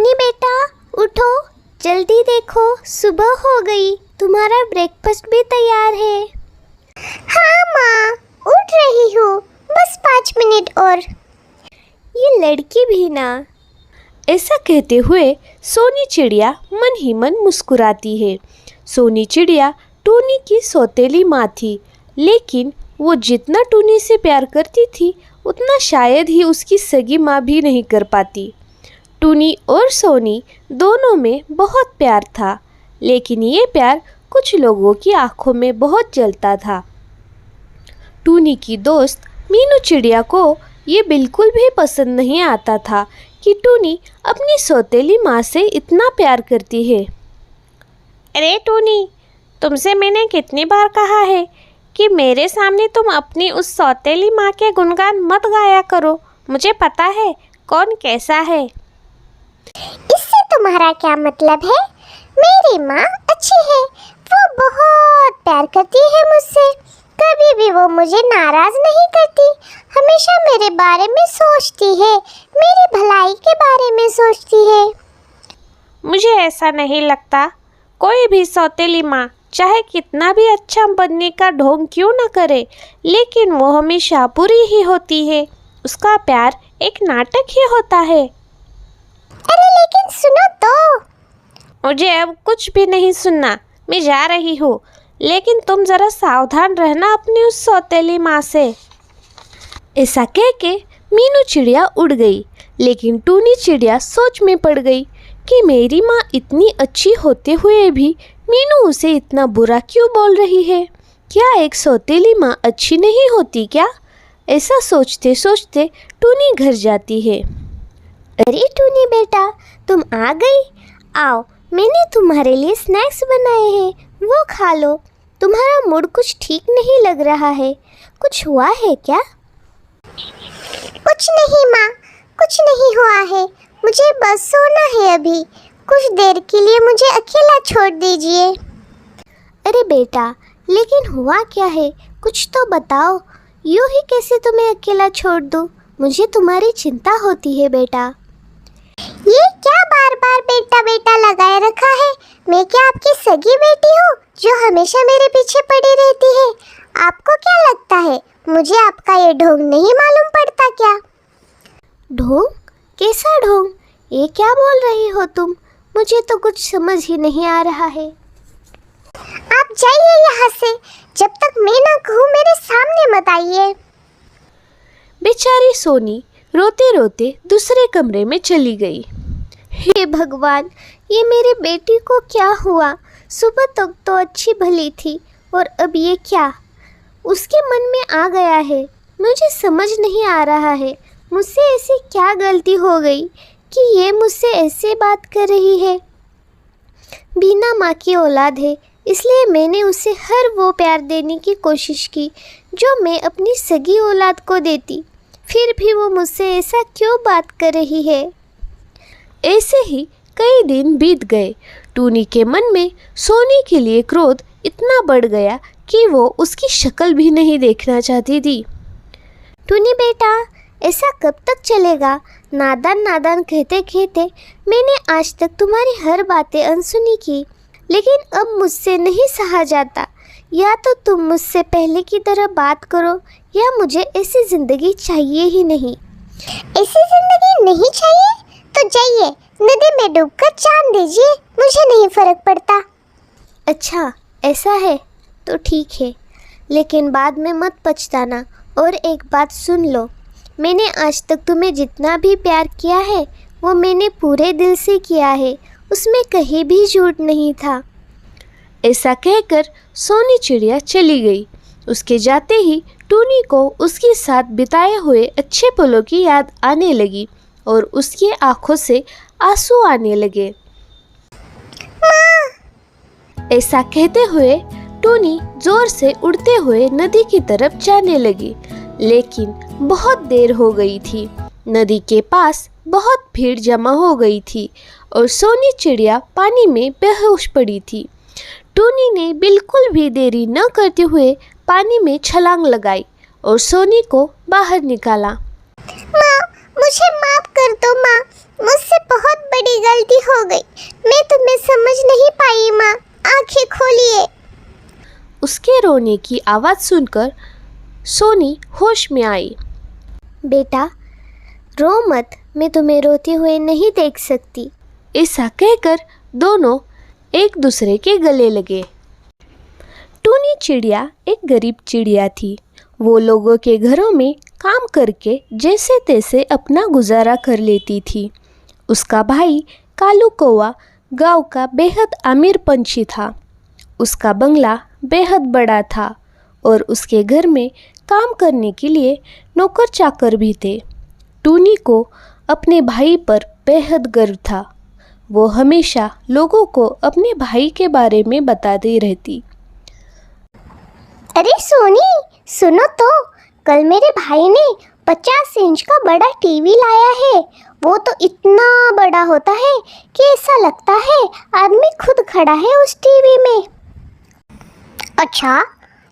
टूनी बेटा उठो, जल्दी देखो सुबह हो गई, तुम्हारा ब्रेकफास्ट भी तैयार है। हाँ माँ, उठ रही हूँ, बस 5 मिनट और। ये लड़की भी ना। ऐसा कहते हुए सोनी चिड़िया मन ही मन मुस्कुराती है। सोनी चिड़िया टूनी की सौतेली माँ थी, लेकिन वो जितना टूनी से प्यार करती थी उतना शायद ही उसकी सगी माँ भी नहीं कर पाती। टूनी और सोनी दोनों में बहुत प्यार था, लेकिन ये प्यार कुछ लोगों की आंखों में बहुत जलता था। टूनी की दोस्त मीनू चिड़िया को ये बिल्कुल भी पसंद नहीं आता था कि टूनी अपनी सौतेली माँ से इतना प्यार करती है। अरे टूनी, तुमसे मैंने कितनी बार कहा है कि मेरे सामने तुम अपनी उस सौतेली माँ के गुणगान मत गाया करो। मुझे पता है कौन कैसा है। इससे तुम्हारा क्या मतलब है? मेरी माँ अच्छी है, वो बहुत प्यार करती है मुझसे। कभी भी वो मुझे नाराज नहीं करती, हमेशा मेरे बारे में सोचती है, मेरी भलाई के बारे में सोचती है। मुझे ऐसा नहीं लगता। कोई भी सौतेली माँ चाहे कितना भी अच्छा बनने का ढोंग क्यों न करे, लेकिन वो हमेशा बुरी ही होती है। उसका प्यार एक नाटक ही होता है। अरे लेकिन सुनो तो। मुझे अब कुछ भी नहीं सुनना, मैं जा रही हूँ, लेकिन तुम ज़रा सावधान रहना अपनी उस सौतेली माँ से। ऐसा कह के मीनू चिड़िया उड़ गई, लेकिन टूनी चिड़िया सोच में पड़ गई कि मेरी माँ इतनी अच्छी होते हुए भी मीनू उसे इतना बुरा क्यों बोल रही है। क्या एक सौतेली माँ अच्छी नहीं होती क्या? ऐसा सोचते सोचते टूनी घर जाती है। अरे टूनी बेटा, तुम आ गई। आओ, मैंने तुम्हारे लिए स्नैक्स बनाए हैं, वो खा लो। तुम्हारा मूड कुछ ठीक नहीं लग रहा है, कुछ हुआ है क्या? कुछ नहीं माँ, कुछ नहीं हुआ है, मुझे बस सोना है अभी। कुछ देर के लिए मुझे अकेला छोड़ दीजिए। अरे बेटा, लेकिन हुआ क्या है, कुछ तो बताओ। यूँ ही कैसे तुम्हें अकेला छोड़ दूँ? मुझे तुम्हारी चिंता होती है बेटा। ये क्या बार बार बेटा बेटा लगाए रखा है? मैं क्या आपकी सगी बेटी हूँ जो हमेशा मेरे पीछे पड़ी रहती है? आपको क्या लगता है मुझे आपका ये ढोंग नहीं मालूम पड़ता क्या? ढोंग? कैसा ढोंग? ये क्या बोल रही हो तुम? मुझे तो कुछ समझ ही नहीं आ रहा है। आप जाइए यहाँ से, जब तक मैं ना कहूँ मेरे सामने मत आइए। बेचारी सोनी रोते रोते दूसरे कमरे में चली गई। हे भगवान, ये मेरी बेटी को क्या हुआ? सुबह तक तो अच्छी भली थी और अब ये क्या उसके मन में आ गया है? मुझे समझ नहीं आ रहा है, मुझसे ऐसी क्या गलती हो गई कि ये मुझसे ऐसे बात कर रही है। बीना माँ की औलाद है, इसलिए मैंने उसे हर वो प्यार देने की कोशिश की जो मैं अपनी सगी औलाद को देती, फिर भी वो मुझसे ऐसा क्यों बात कर रही है? ऐसे ही कई दिन बीत गए। टूनी के मन में सोनी के लिए क्रोध इतना बढ़ गया कि वो उसकी शक्ल भी नहीं देखना चाहती थी। टूनी बेटा, ऐसा कब तक चलेगा? नादान नादान कहते कहते मैंने आज तक तुम्हारी हर बातें अनसुनी की, लेकिन अब मुझसे नहीं सहा जाता। या तो तुम मुझसे पहले की तरह बात करो, या मुझे ऐसी ज़िंदगी चाहिए ही नहीं। ऐसी ज़िंदगी नहीं चाहिए तो जाइए नदी में डूबकर जान दीजिए, मुझे नहीं फ़र्क पड़ता। अच्छा ऐसा है तो ठीक है, लेकिन बाद में मत पछताना। और एक बात सुन लो, मैंने आज तक तुम्हें जितना भी प्यार किया है वो मैंने पूरे दिल से किया है, उसमें कहीं भी झूठ नहीं था। ऐसा कहकर सोनी चिड़िया चली गई। उसके जाते ही टूनी को उसके साथ बिताए हुए अच्छे पलों की याद आने लगी और उसकी आंखों से आंसू आने लगे। ऐसा कहते हुए टूनी जोर से उड़ते हुए नदी की तरफ जाने लगी, लेकिन बहुत देर हो गई थी। नदी के पास बहुत भीड़ जमा हो गई थी और सोनी चिड़िया पानी में बेहोश पड़ी थी। टूनी ने बिल्कुल भी देरी न करते हुए पानी में छलांग लगाई और सोनी को बाहर निकाला। माँ, मुझे माफ कर दो माँ, मुझसे बहुत बड़ी गलती रोने की आवाज़ सुनकर सोनी होश में आई। बेटा रो मत, मैं तुम्हें रोते हुए नहीं देख सकती। ऐसा कहकर दोनों एक दूसरे के गले लगे। टूनी चिड़िया एक गरीब चिड़िया थी। वो लोगों के घरों में काम करके जैसे तैसे अपना गुजारा कर लेती थी। उसका भाई कालू कौवा गांव का बेहद अमीर पंछी था। उसका बंगला बेहद बड़ा था और उसके घर में काम करने के लिए नौकर चाकर भी थे। टूनी को अपने भाई पर बेहद गर्व था। वो हमेशा लोगों को अपने भाई के बारे में बताती रहती। अरे सोनी सुनो तो, कल मेरे भाई ने 50 इंच का बड़ा टीवी लाया है। वो तो इतना बड़ा होता है कि ऐसा लगता है आदमी खुद खड़ा है उस टीवी में। अच्छा,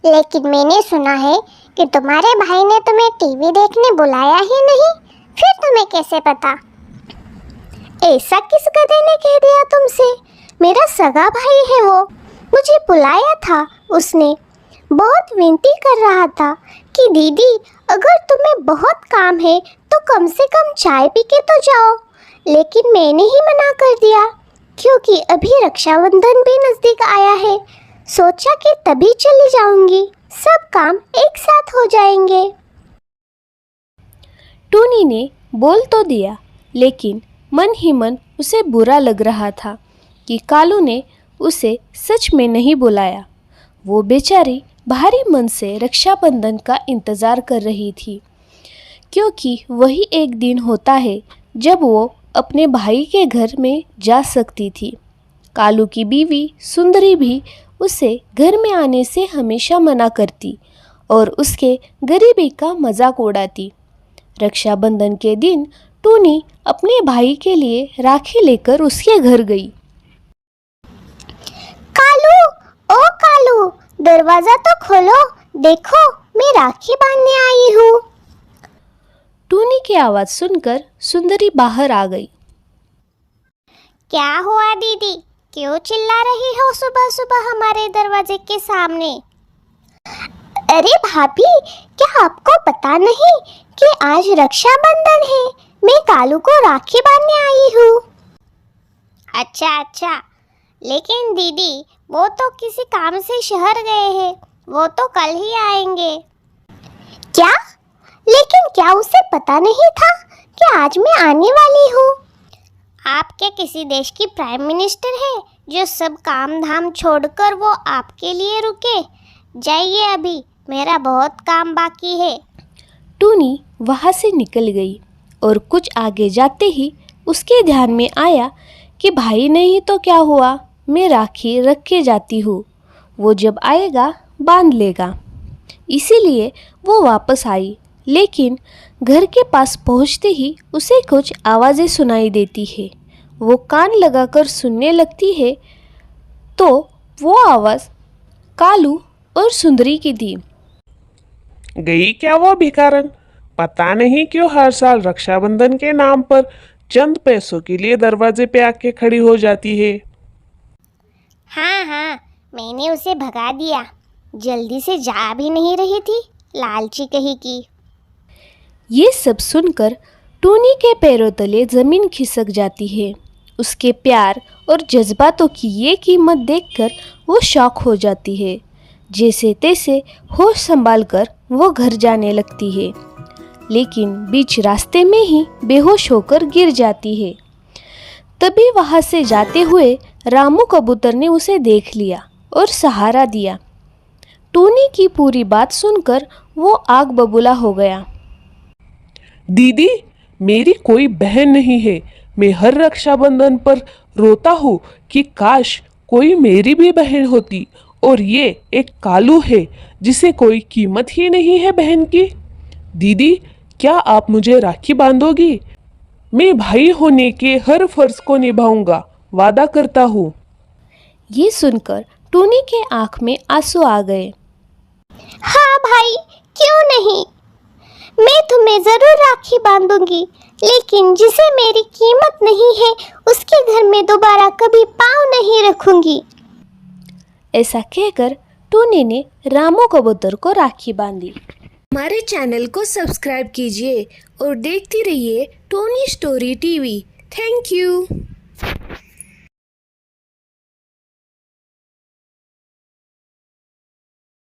लेकिन मैंने सुना है कि तुम्हारे भाई ने तुम्हें टीवी देखने बुलाया ही नहीं, फिर तुम्हें कैसे पता? ऐसा किस गधे ने कह दिया तुमसे? मेरा सगा भाई है वो, मुझे बुलाया था उसने। बहुत विनती कर रहा था कि दीदी अगर तुम्हें बहुत काम है तो कम से कम चाय पी के तो जाओ, लेकिन मैंने ही मना कर दिया क्योंकि अभी रक्षाबंधन भी नज़दीक आया है। सोचा कि तभी चली जाऊंगी, सब काम एक साथ हो जाएंगे। टूनी ने बोल तो दिया, लेकिन मन ही मन उसे बुरा लग रहा था कि कालू ने उसे सच में नहीं बुलाया। वो बेचारी भारी मन से रक्षाबंधन का इंतज़ार कर रही थी, क्योंकि वही एक दिन होता है जब वो अपने भाई के घर में जा सकती थी। कालू की बीवी सुंदरी भी उसे घर में आने से हमेशा मना करती और उसके गरीबी का मजाक उड़ाती। रक्षाबंधन के दिन टूनी अपने भाई के लिए राखी लेकर उसके घर गई। कालू, ओ कालू, दरवाजा तो खोलो, देखो मैं राखी बांधने आई हूँ। टूनी की आवाज़ सुनकर सुंदरी बाहर आ गई। क्या हुआ दीदी, क्यों चिल्ला रही हो सुबह सुबह हमारे दरवाजे के सामने? अरे भाभी, क्या आपको पता नहीं कि आज रक्षाबंधन है? मैं कालू को राखी बांधने आई हूँ। अच्छा, लेकिन दीदी वो तो किसी काम से शहर गए हैं, वो तो कल ही आएंगे। क्या? लेकिन क्या उसे पता नहीं था कि आज मैं आने वाली हूँ? आप क्या किसी देश की प्राइम मिनिस्टर है जो सब काम धाम छोड़कर वो आपके लिए रुके? जाइए, अभी मेरा बहुत काम बाकी है। टूनी वहाँ से निकल गई और कुछ आगे जाते ही उसके ध्यान में आया कि भाई नहीं तो क्या हुआ, मैं राखी रख के जाती हूँ, वो जब आएगा बांध लेगा। इसीलिए वो वापस आई, लेकिन घर के पास पहुँचते ही उसे कुछ आवाज़ें सुनाई देती है। वो कान लगाकर सुनने लगती है तो वो आवाज़ कालू और सुंदरी की थी। गई क्या वो भिखारन? पता नहीं क्यों हर साल रक्षाबंधन के नाम पर चंद पैसों के लिए दरवाजे पे आके खड़ी हो जाती है। हाँ, मैंने उसे भगा दिया, जल्दी से जा भी नहीं रही थी, लालची कहीं की। ये सब सुनकर टूनी के पैरों तले ज़मीन खिसक जाती है। उसके प्यार और जज्बातों की ये कीमत देखकर वो शॉक हो जाती है। जैसे तैसे होश संभाल कर वो घर जाने लगती है, लेकिन बीच रास्ते में ही बेहोश होकर गिर जाती है। तभी वहाँ से जाते हुए रामू कबूतर ने उसे देख लिया और सहारा दिया। टूनी की पूरी बात सुनकर वो आग बबूला हो गया। दीदी, मेरी कोई बहन नहीं है। मैं हर रक्षाबंधन पर रोता हूँ कि काश कोई मेरी भी बहन होती, और ये एक कालू है जिसे कोई कीमत ही नहीं है बहन की। दीदी, क्या आप मुझे राखी बांधोगी? मैं भाई होने के हर फर्ज को निभाऊंगा, वादा करता हूँ। ये सुनकर टूनी के आंख में आंसू आ गए। हाँ भाई, क्यों नहीं, मैं तुम्हें जरूर राखी बांधूंगी, लेकिन जिसे मेरी कीमत नहीं है उसके घर में दोबारा कभी पाँव नहीं रखूंगी। ऐसा कहकर टोनी ने रामू कबूतर को राखी बांधी। हमारे चैनल को सब्सक्राइब कीजिए और देखते रहिए Tony story TV. Thank you.